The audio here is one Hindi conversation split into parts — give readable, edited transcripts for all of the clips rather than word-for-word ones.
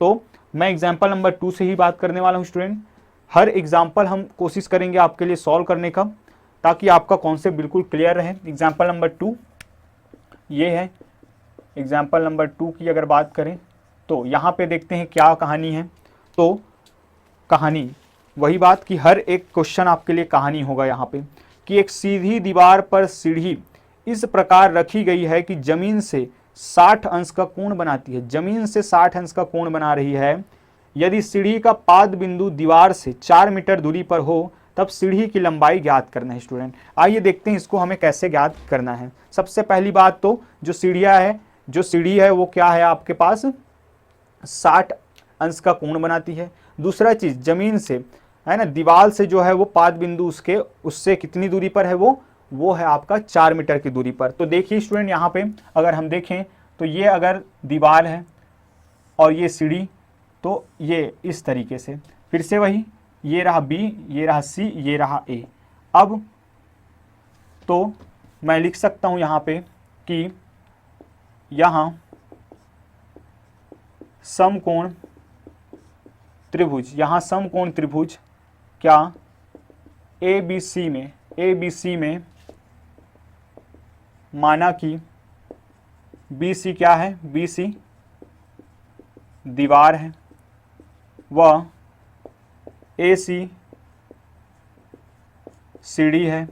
तो मैं एग्जाम्पल नंबर 2 से ही बात करने वाला हूँ स्टूडेंट। हर एग्जाम्पल हम कोशिश करेंगे आपके लिए सॉल्व करने का, ताकि आपका कॉन्सेप्ट बिल्कुल क्लियर रहे। एग्जाम्पल नंबर 2 ये है। एग्जाम्पल नंबर 2 की अगर बात करें तो यहाँ पे देखते हैं क्या कहानी है। तो कहानी वही बात कि हर एक क्वेश्चन आपके लिए कहानी होगा यहाँ पे, कि एक सीधी दीवार पर सीढ़ी इस प्रकार रखी गई है कि जमीन से 60 अंश का कोण बनाती है। जमीन से 60 अंश का कोण बना रही है। यदि सीढ़ी का पाद बिंदु दीवार से 4 मीटर दूरी पर हो तब सीढ़ी की लंबाई ज्ञात करना है स्टूडेंट। आइए देखते हैं इसको हमें कैसे ज्ञात करना है। सबसे पहली बात तो जो सीढ़ी है वो क्या है, आपके पास 60 अंश का कोण बनाती है। दूसरा चीज जमीन से है ना, दीवार से जो है वो पाद बिंदु उससे कितनी दूरी पर है, वो है आपका 4 मीटर की दूरी पर। तो देखिए स्टूडेंट यहाँ पे अगर हम देखें तो ये अगर दीवार है और ये सीढ़ी, तो ये इस तरीके से, फिर से वही, ये रहा B, ये रहा C, ये रहा A। अब तो मैं लिख सकता हूं यहाँ पे कि यहाँ समकोण त्रिभुज, यहाँ समकोण त्रिभुज क्या ABC में माना कि BC क्या है, BC दीवार है, वह AC सीढ़ी है।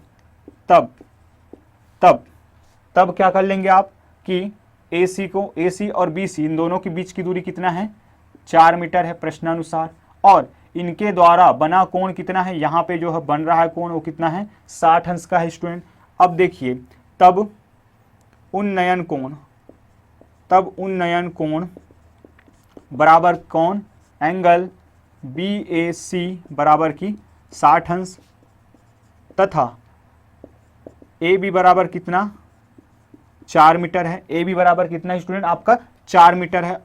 तब क्या कर लेंगे आप कि AC और BC इन दोनों के बीच की दूरी कितना है, 4 मीटर है प्रश्नानुसार, और इनके द्वारा बना कोण कितना है, यहाँ पे जो है बन रहा है कोण वो कितना है, 60 अंश का है स्टूडेंट। अब देखिए तब उन्नयन कोण बराबर कौन, एंगल BAC बराबर की 60 अंश, तथा AB बराबर कितना, 4 मीटर है। AB बराबर कितना स्टूडेंट, आपका 4 मीटर है।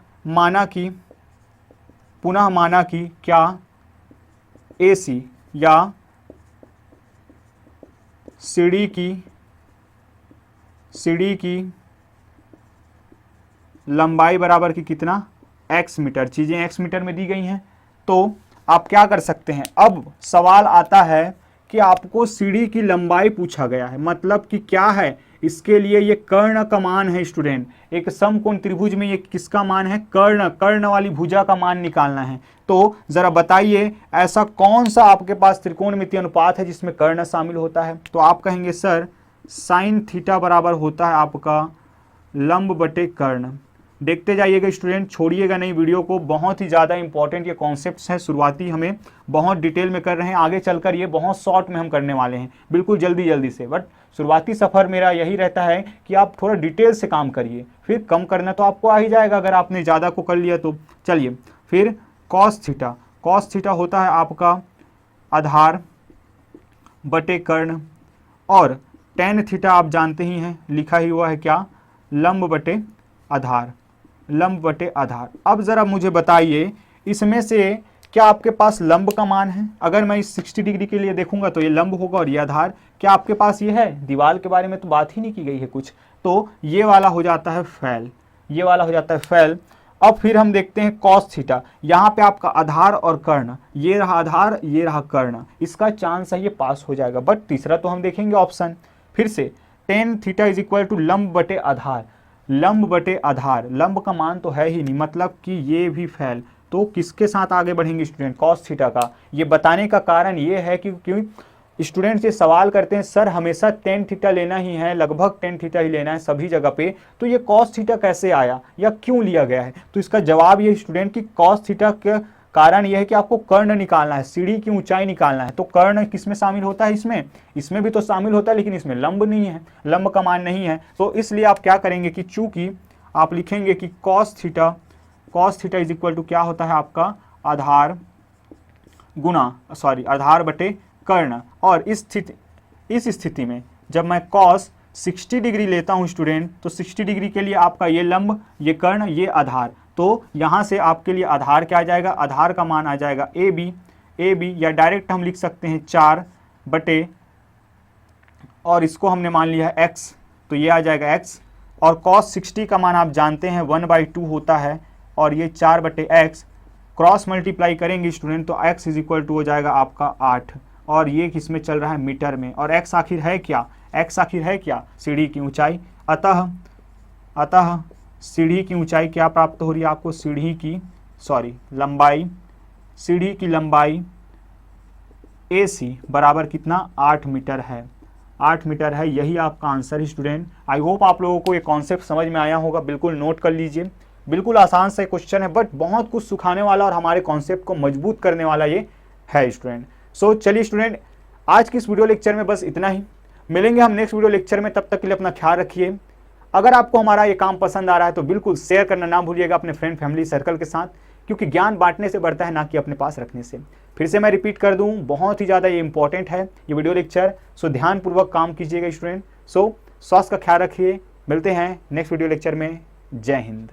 पुनः माना कि क्या AC या सीढ़ी की लंबाई बराबर की कितना, x मीटर। चीजें x मीटर में दी गई हैं। तो आप क्या कर सकते हैं, अब सवाल आता है कि आपको सीढ़ी की लंबाई पूछा गया है, मतलब कि क्या है, इसके लिए ये कर्ण का मान है स्टूडेंट। एक समकोण त्रिभुज में ये किसका मान है, कर्ण वाली भुजा का मान निकालना है। तो जरा बताइए ऐसा कौन सा आपके पास त्रिकोणमितीय अनुपात है जिसमें कर्ण शामिल होता है। तो आप कहेंगे सर साइन थीटा बराबर होता है आपका लंब बटे कर्ण। देखते जाइएगा स्टूडेंट, छोड़िएगा नहीं वीडियो को, बहुत ही ज़्यादा इंपॉर्टेंट ये कॉन्सेप्ट्स हैं। शुरुआती हमें बहुत डिटेल में कर रहे हैं, आगे चलकर ये बहुत शॉर्ट में हम करने वाले हैं, बिल्कुल जल्दी से। बट शुरुआती सफ़र मेरा यही रहता है कि आप थोड़ा डिटेल से काम करिए, फिर कम करना तो आपको आ ही जाएगा अगर आपने ज़्यादा को कर लिया तो। चलिए फिर कॉस थीटा होता है आपका आधार बटे कर्ण, और टेन थीटा आप जानते ही हैं, लिखा ही हुआ है क्या, लंब बटे आधार। अब ज़रा मुझे बताइए इसमें से क्या आपके पास लंब का मान है। अगर मैं इस 60 डिग्री के लिए देखूंगा तो ये लंब होगा और ये आधार। क्या आपके पास ये है, दीवार के बारे में तो बात ही नहीं की गई है कुछ, तो ये वाला हो जाता है फैल। अब फिर हम देखते हैं कॉस थीटा, यहाँ पे आपका आधार और कर्ण, ये रहा आधार ये रहा कर्ण, इसका चांस है ये पास हो जाएगा। बट तीसरा तो हम देखेंगे ऑप्शन। फिर से tan theta is equal to लंब बटे आधार, लंब का मान तो है ही नहीं, मतलब कि ये भी फैल। तो किसके साथ आगे बढ़ेंगे स्टूडेंट, कॉस थीटा का। ये बताने का कारण ये है कि क्योंकि स्टूडेंट ये सवाल करते हैं सर हमेशा टेन थीटा लेना ही है, लगभग टेन थीटा ही लेना है सभी जगह पे, तो ये कॉस थीटा कैसे आया या क्यों लिया गया है। तो इसका जवाब ये स्टूडेंट कि कॉस थीटा के कारण यह है कि आपको कर्ण निकालना है, सीढ़ी की ऊंचाई निकालना है। तो कर्ण किसमें शामिल होता है, इसमें भी तो शामिल होता है, लेकिन इसमें लंब नहीं है, लंब का मान नहीं है। तो इसलिए आप क्या करेंगे कि चूंकि आप लिखेंगे कि cos theta is equal to क्या होता है आपका आधार बटे कर्ण। और इस स्थिति में जब मैं कॉस 60 डिग्री लेता हूं स्टूडेंट, तो 60 डिग्री के लिए आपका ये लंब, ये कर्ण, ये आधार। तो यहाँ से आपके लिए आधार क्या आ जाएगा, आधार का मान आ जाएगा AB, या डायरेक्ट हम लिख सकते हैं 4 बटे, और इसको हमने मान लिया है x, तो ये आ जाएगा x। और cos 60 का मान आप जानते हैं 1/2 होता है, और ये 4/x क्रॉस मल्टीप्लाई करेंगे स्टूडेंट तो x इज इक्वल टू हो जाएगा आपका 8, और ये किस में चल रहा है, मीटर में। और x आखिर है क्या, x आखिर है क्या, सीढ़ी की ऊंचाई। अतः सीढ़ी की ऊंचाई क्या प्राप्त हो रही है आपको, लंबाई, सीढ़ी की लंबाई AC बराबर कितना, 8 मीटर है, 8 मीटर है। यही आपका आंसर है स्टूडेंट। आई होप आप लोगों को ये कॉन्सेप्ट समझ में आया होगा। बिल्कुल नोट कर लीजिए, बिल्कुल आसान से क्वेश्चन है, बट बहुत कुछ सिखाने वाला और हमारे कॉन्सेप्ट को मजबूत करने वाला ये है स्टूडेंट। सो चलिए स्टूडेंट, आज की इस वीडियो लेक्चर में बस इतना ही। मिलेंगे हम नेक्स्ट वीडियो लेक्चर में, तब तक के लिए अपना ख्याल रखिए। अगर आपको हमारा ये काम पसंद आ रहा है तो बिल्कुल शेयर करना ना भूलिएगा अपने फ्रेंड फैमिली सर्कल के साथ, क्योंकि ज्ञान बांटने से बढ़ता है, ना कि अपने पास रखने से। फिर से मैं रिपीट कर दूं, बहुत ही ज़्यादा ये इंपॉर्टेंट है ये वीडियो लेक्चर। सो ध्यानपूर्वक काम कीजिएगा स्टूडेंट। सो स्वास्थ्य का ख्याल रखिए। मिलते हैं नेक्स्ट वीडियो लेक्चर में। जय हिंद।